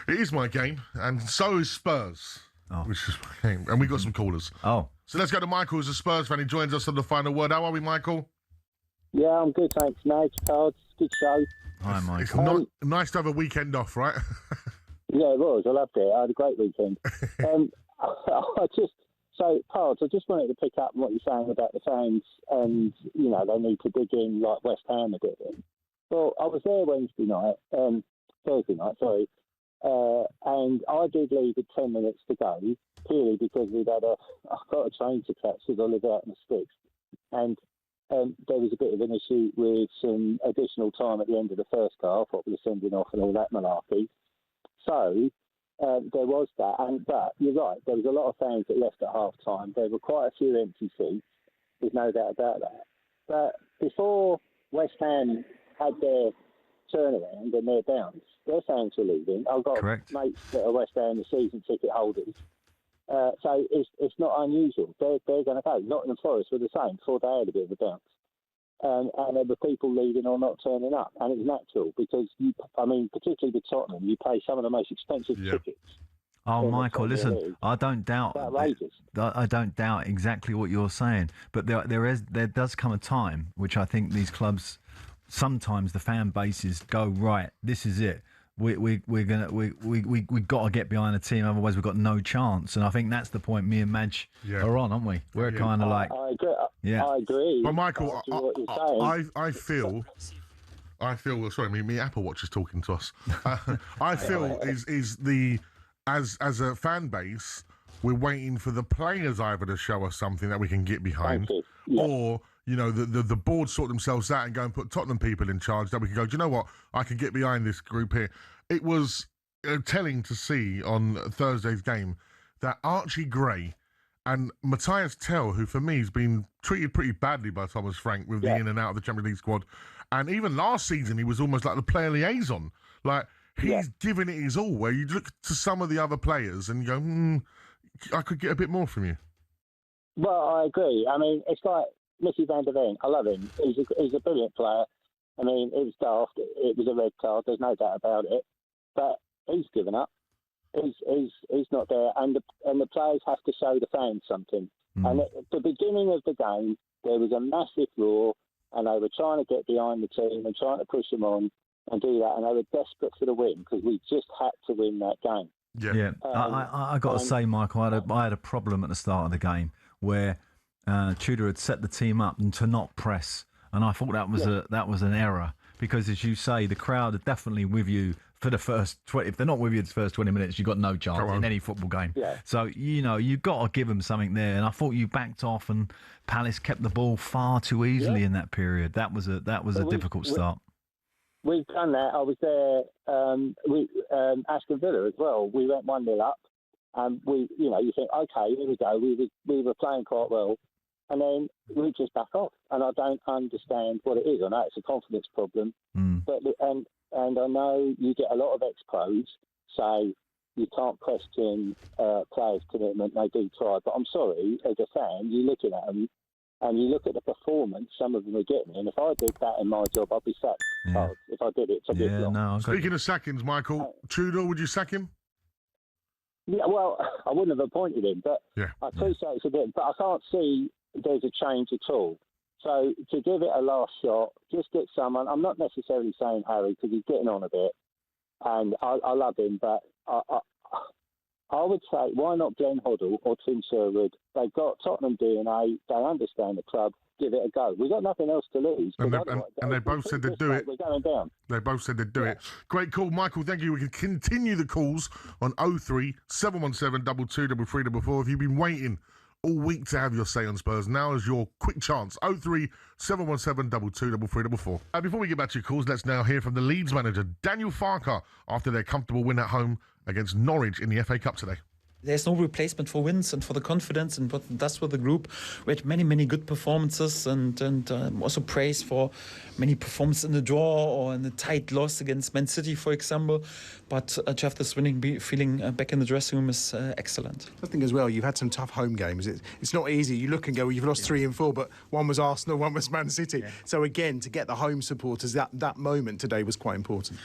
It is my game, and so is Spurs, which is my game. And we got some callers. Oh. So let's go to Michael, who's a Spurs fan. He joins us on the final word. How are we, Michael? Yeah, I'm good, thanks, mate. Cards, good show. Hi, Michael. It's nice to have a weekend off, right? Yeah, it was. I loved it. I had a great weekend. Cards, I just wanted to pick up on what you're saying about the fans and, you know, they need to dig in like West Ham are doing. Well, I was there Thursday night, sorry, and I did leave with 10 minutes to go, purely because I've got a train to catch because I live out in the sticks. And there was a bit of an issue with some additional time at the end of the first half, what we were sending off and all that malarkey. So there was that. But you're right, there was a lot of fans that left at half time. There were quite a few empty seats. There's no doubt about that. But before West Ham had their turnaround and their bounce, their fans were leaving. I've got mates that are West Ham season ticket holders. So it's not unusual. They're going to go. Nottingham Forest were the same before they had a bit of a bounce. And there were people leaving or not turning up. And it's natural because, particularly with Tottenham, you pay some of the most expensive tickets. Oh, Michael, listen, I don't doubt. I don't doubt exactly what you're saying. But there does come a time, which I think these clubs, sometimes the fan bases go, right, this is it. We got to get behind the team, otherwise we've got no chance. And I think that's the point me and Madge are on, aren't we? We're kind of like, I agree. But Michael, I feel. Sorry, me Apple Watch is talking to us. I feel as a fan base, we're waiting for the players either to show us something that we can get behind, or the board sort themselves out and go and put Tottenham people in charge that we can go, do you know what? I can get behind this group here. It was telling to see on Thursday's game that Archie Gray and Matthias Tell, who for me has been treated pretty badly by Thomas Frank with the in and out of the Champions League squad, and even last season he was almost like the player liaison. Like he's giving it his all. Where you look to some of the other players and you go, I could get a bit more from you. Well, I agree. I mean, it's like Missy van der Ven. I love him. He's a brilliant player. I mean, it was daft. It was a red card. There's no doubt about it. But he's given up. He's not there. And the players have to show the fans something. And at the beginning of the game, there was a massive roar, and they were trying to get behind the team and trying to push them on and do that. And they were desperate for the win because we just had to win that game. Yeah. I got to say, Michael, I had a problem at the start of the game where Tudor had set the team up and to not press, and I thought that was an error because, as you say, the crowd are definitely with you for the first 20. If they're not with you the first 20 minutes, you've got no chance in any football game. Yeah. So you've got to give them something there, and I thought you backed off, and Palace kept the ball far too easily in that period. That was a difficult start. We've done that. I was there. Aston Villa as well. We went 1-0 up. You think, okay, here we go. We were playing quite well, and then we just back off. And I don't understand what it is. I know it's a confidence problem, but and I know you get a lot of ex-pros say you can't question players' commitment. They do try, but I'm sorry, as a fan, you're looking at them and you look at the performance some of them are getting. And if I did that in my job, I'd be sacked. If I did it, it's a bit long. Speaking of sackings, Michael, Tudor, would you sack him? Yeah, well, I wouldn't have appointed him, but I appreciate it's a bit, but I can't see there's a change at all. So to give it a last shot, just get someone. I'm not necessarily saying Harry because he's getting on a bit, and I love him, but I would say why not Glenn Hoddle or Tim Sherwood? They've got Tottenham DNA. They understand the club. Give it a go. We've got nothing else to lose. And they both said they'd do it. We're going down. They both said they'd do it. Great call, Michael. Thank you. We can continue the calls on 03 717 22 33 if you've been waiting all week to have your say on Spurs. Now is your quick chance. 03 717 22 33 Before we get back to your calls, let's now hear from the Leeds manager, Daniel Farke, after their comfortable win at home against Norwich in the FA Cup today. there's no replacement for wins and for the confidence and what that's with the group. We had many good performances and also praise for many performances in the draw or in the tight loss against Man City, for example. But to have this winning feeling back in the dressing room is excellent. I think as well, you've had some tough home games. It's not easy. You look and go, well, you've lost 3 and 4, but one was Arsenal, one was Man City. Yeah. So again, to get the home supporters, that moment today was quite important.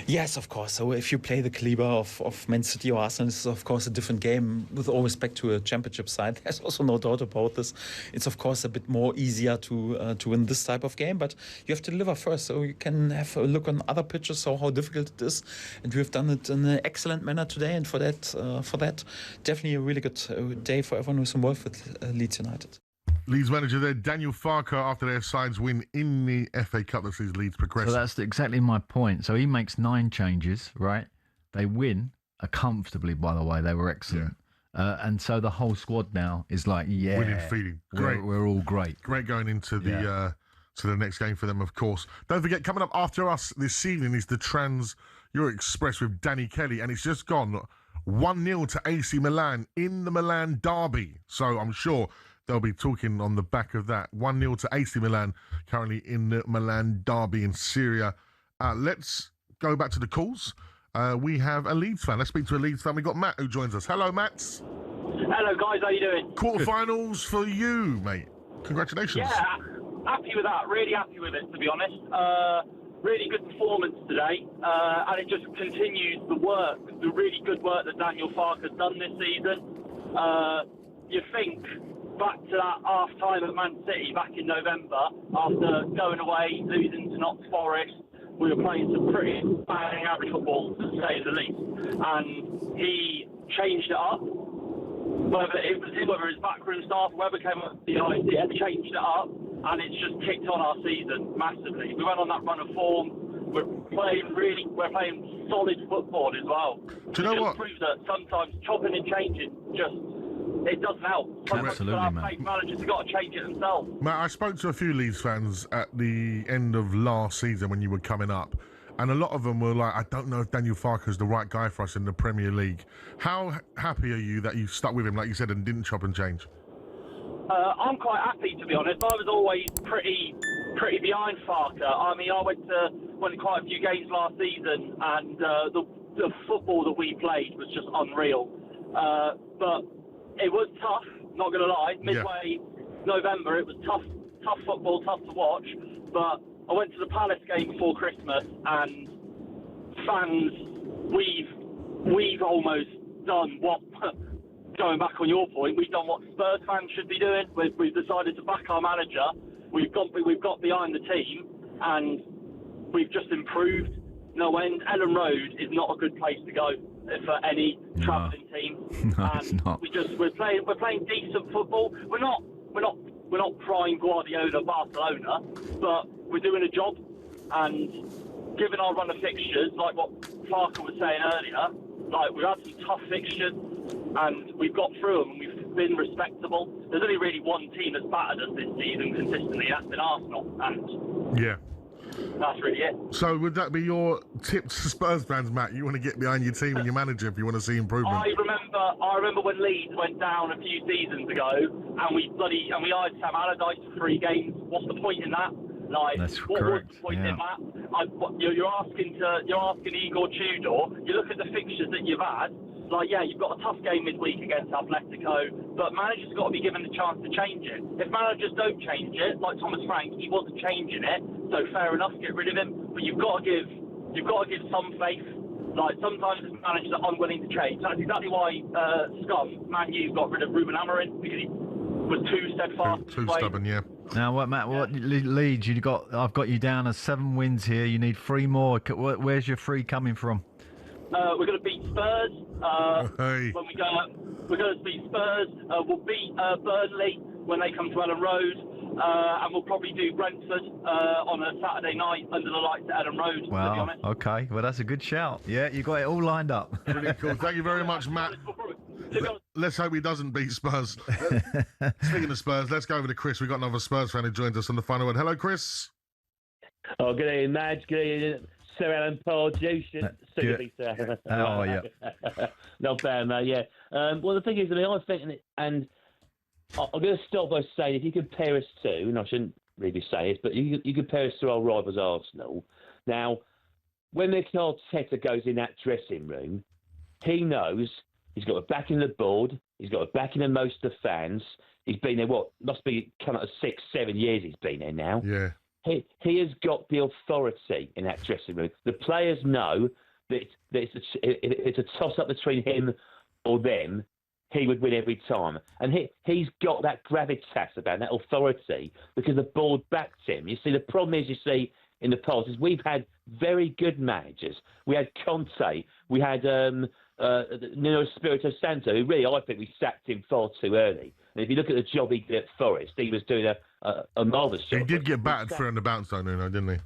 Yes, of course. So if you play the caliber of Man City or Arsenal, it's of course a different game with all respect to a championship side. There's also no doubt about this. It's of course a bit more easier to win this type of game, but you have to deliver first. So you can have a look on other pitches, so how difficult it is. And we have done it in an excellent manner today. And for that, definitely a really good day for everyone who's involved with Leeds United. Leeds manager there, Daniel Farke, after their side's win in the FA Cup that sees Leeds progress. So that's exactly my point. So he makes 9 changes, right? They win comfortably, by the way. They were excellent. Yeah. And so the whole squad now is like, winning feeling. Great. We're all great. Great going into the to the next game for them, of course. Don't forget, coming up after us this evening is the Trans-Europe Express with Danny Kelly, and it's just gone 1-0 to AC Milan in the Milan derby. So I'm sure they'll be talking on the back of that. 1-0 to AC Milan, currently in the Milan derby in Syria. Let's go back to the calls. We have a Leeds fan. Let's speak to a Leeds fan. We've got Matt who joins us. Hello, Matt. Hello, guys. How you doing? Quarterfinals for you, mate. Congratulations. Yeah, happy with that. Really happy with it, to be honest. Really good performance today. And it just continues the really good work that Daniel Farke has done this season. You think back to that half-time at Man City back in November, after going away, losing to Notts Forest, we were playing some pretty bang average football, to say the least. And he changed it up. Whether his backroom staff, whoever came up with the idea, changed it up, and it's just kicked on our season massively. We went on that run of form. We're playing solid football as well. Do you know what? It proves that sometimes chopping and changing it doesn't help. Absolutely, our man. Managers have got to change it themselves. Matt, I spoke to a few Leeds fans at the end of last season when you were coming up, and a lot of them were like, I don't know if Daniel Farke is the right guy for us in the Premier League. How happy are you that you stuck with him, like you said, and didn't chop and change? I'm quite happy, to be honest. I was always pretty behind Farke. I mean, I went to quite a few games last season, and the football that we played was just unreal. But it was tough, not going to lie. Midway November, it was tough football, tough to watch. But I went to the Palace game before Christmas, and fans, we've almost done what, going back on your point, we've done what Spurs fans should be doing. We've decided to back our manager. We've got behind the team, and we've just improved no end. Ellen Road is not a good place to go for any travelling team. No, and it's not. We're playing decent football. We're not prime Guardiola Barcelona, but we're doing a job. And given our run of fixtures, like what Farke was saying earlier, like we've had some tough fixtures and we've got through them and we've been respectable. There's only really one team that's battered us this season consistently, that's been Arsenal. And yeah. That's really it. So would that be your tip to Spurs fans, Matt? You want to get behind your team and your manager if you want to see improvement? I remember when Leeds went down a few seasons ago, and we hired Sam Allardyce for 3 games. What's the point in that? Like, that's what correct. was the point in that? You're asking Igor Tudor. You look at the fixtures that you've had. Like, yeah, you've got a tough game midweek against Atletico, but managers got to be given the chance to change it. If managers don't change it, like Thomas Frank, he wasn't changing it, so fair enough, get rid of him. But you've got to give some faith. Like, sometimes managers are unwilling to change. That's exactly why Man U got rid of Ruben Amorim, because he was too steadfast. Too stubborn, yeah. Now, what, Matt? What Leeds? I've got you down as 7 wins here. You need 3 more. Where's your 3 coming from? We're going to beat Spurs. Hey. When we're going to beat Spurs. We'll beat Burnley when they come to Ellen Road, and we'll probably do Brentford on a Saturday night under the lights at Ellen Road. Wow. To be honest. Okay. Well, that's a good shout. Yeah, you got it all lined up. Really cool. Thank you very much, Matt. Let's hope he doesn't beat Spurs. Speaking of Spurs, let's go over to Chris. We've got another Spurs fan who joins us on the final one. Hello, Chris. Oh, good evening, Madge. Good evening, Sir Alan Pardew. How are you? Not bad, mate. Yeah. Well, the thing is, I think, and I'm going to start by saying, if you compare us to, and I shouldn't really say it, but you compare us to our rivals Arsenal. Now, when Mikel Arteta goes in that dressing room, he knows he's got a backing of the board, he's got a backing of most of the fans. He's been there, must be kind of 6-7 years he's been there now. Yeah. He has got the authority in that dressing room. The players know that it's a toss-up between him or them. He would win every time. And he's got that gravitas about that authority because the board backed him. You see, the problem is, in the past, is we've had very good managers. We had Conte. We had Nuno Espirito Santo, who really, I think we sacked him far too early. And if you look at the job he did at Forest, he was doing a marvellous job. He did get battered through on the bounce, though, Nuno, didn't he?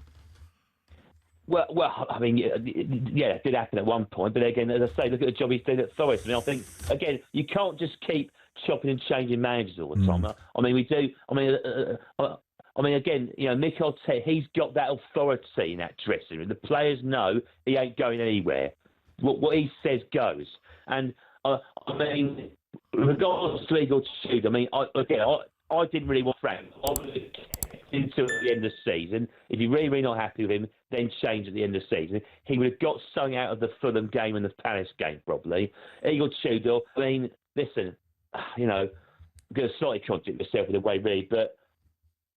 Well, I mean, yeah, it did happen at one point. But again, as I say, look at the job he's doing at Forest. I mean, I think, again, you can't just keep chopping and changing managers all the time. I mean, we do. I mean, again, Mikel Arteta, he's got that authority in that dressing room. The players know he ain't going anywhere. What he says goes. And, I mean, regardless to Igor Tudor, I mean, I didn't really want Frank. I would have kept him until the end of the season. If you're really, really not happy with him, then change at the end of the season. He would have got something out of the Fulham game and the Palace game, probably. Igor Tudor, I mean, listen, I'm going to slightly contradict myself in a way, really, but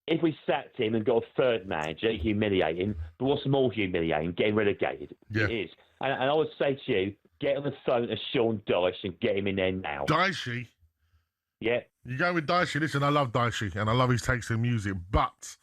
if we sacked him and got a third manager, humiliating, but what's more humiliating? Getting relegated. Yeah. It is. And I would say to you, get on the phone to Sean Dyche and get him in there now. Dyche? Yeah. You go with Dyche. Listen, I love Dyche and I love his taste in music, but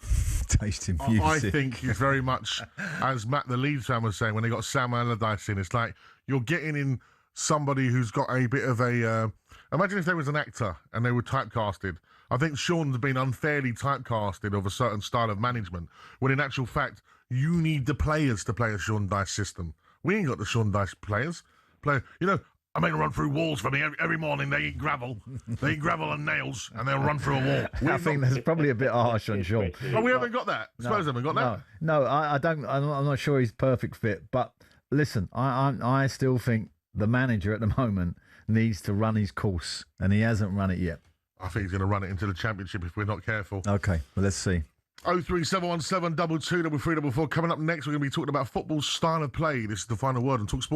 taste in music. I think he's very much, as Matt the Leeds fan was saying, when they got Sam Allardyce in, it's like you're getting in somebody who's got a bit of a... imagine if there was an actor and they were typecasted. I think Sean's been unfairly typecasted of a certain style of management, when in actual fact, you need the players to play a Sean Dyche system. We ain't got the Sean Dyche players. I make them run through walls for me every morning. They eat gravel. They eat gravel and nails, and they'll run through a wall. I think that's probably a bit harsh on Sean. Oh, we haven't got that. Spurs haven't got that. No, I don't. I'm not sure he's perfect fit. But listen, I still think the manager at the moment needs to run his course, and he hasn't run it yet. I think he's going to run it into the Championship if we're not careful. Okay, well, let's see. 03717 22 444. Coming up next, we're going to be talking about football's style of play. This is the final word on talkSPORT.